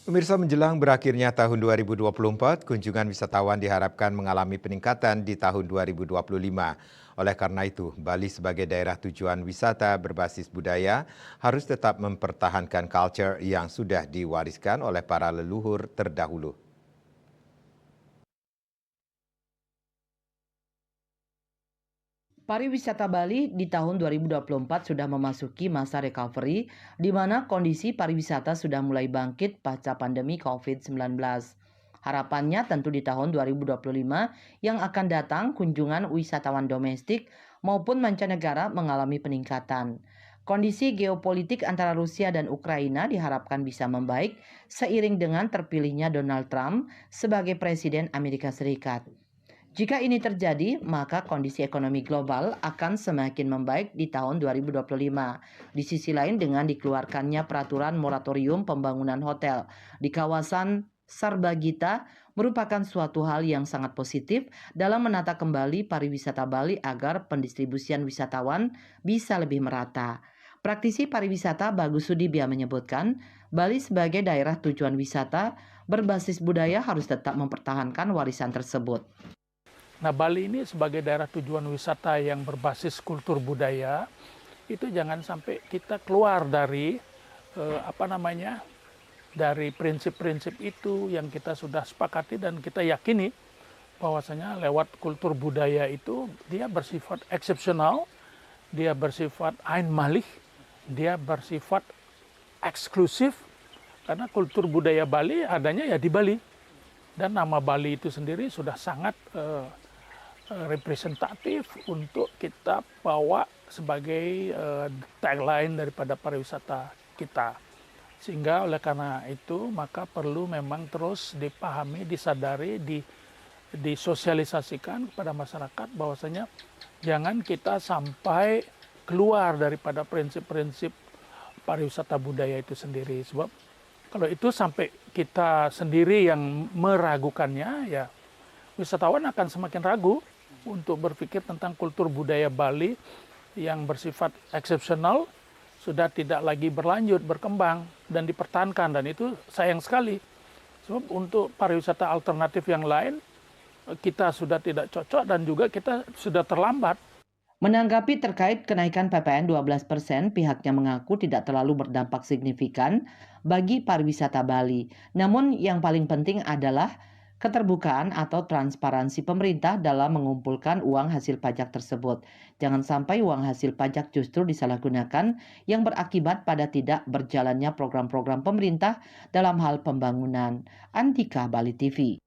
Pemirsa, menjelang berakhirnya tahun 2024, kunjungan wisatawan diharapkan mengalami peningkatan di tahun 2025. Oleh karena itu, Bali sebagai daerah tujuan wisata berbasis budaya harus tetap mempertahankan culture yang sudah diwariskan oleh para leluhur terdahulu. Pariwisata Bali di tahun 2024 sudah memasuki masa recovery, di mana kondisi pariwisata sudah mulai bangkit pasca pandemi COVID-19. Harapannya tentu di tahun 2025 yang akan datang kunjungan wisatawan domestik maupun mancanegara mengalami peningkatan. Kondisi geopolitik antara Rusia dan Ukraina diharapkan bisa membaik seiring dengan terpilihnya Donald Trump sebagai Presiden Amerika Serikat. Jika ini terjadi, maka kondisi ekonomi global akan semakin membaik di tahun 2025. Di sisi lain, dengan dikeluarkannya peraturan moratorium pembangunan hotel di kawasan Sarbagita merupakan suatu hal yang sangat positif dalam menata kembali pariwisata Bali agar pendistribusian wisatawan bisa lebih merata. Praktisi pariwisata Bagus Sudibya menyebutkan, Bali sebagai daerah tujuan wisata berbasis budaya harus tetap mempertahankan warisan tersebut. Nah, Bali ini sebagai daerah tujuan wisata yang berbasis kultur budaya, itu jangan sampai kita keluar dari dari prinsip-prinsip itu yang kita sudah sepakati dan kita yakini bahwasanya lewat kultur budaya itu dia bersifat eksepsional, dia bersifat einmalig, dia bersifat eksklusif karena kultur budaya Bali adanya ya di Bali dan nama Bali itu sendiri sudah sangat representatif untuk kita bawa sebagai tagline daripada pariwisata kita. Sehingga oleh karena itu maka perlu memang terus dipahami, disadari, disosialisasikan kepada masyarakat bahwasanya jangan kita sampai keluar daripada prinsip-prinsip pariwisata budaya itu sendiri. Sebab kalau itu sampai kita sendiri yang meragukannya, ya wisatawan akan semakin ragu untuk berpikir tentang kultur budaya Bali yang bersifat eksepsional sudah tidak lagi berlanjut, berkembang dan dipertahankan, dan itu sayang sekali. Sebab untuk pariwisata alternatif yang lain kita sudah tidak cocok dan juga kita sudah terlambat. Menanggapi terkait kenaikan PPN 12%, pihaknya mengaku tidak terlalu berdampak signifikan bagi pariwisata Bali. Namun yang paling penting adalah keterbukaan atau transparansi pemerintah dalam mengumpulkan uang hasil pajak tersebut. Jangan sampai uang hasil pajak justru disalahgunakan yang berakibat pada tidak berjalannya program-program pemerintah dalam hal pembangunan. Andika, Bali TV.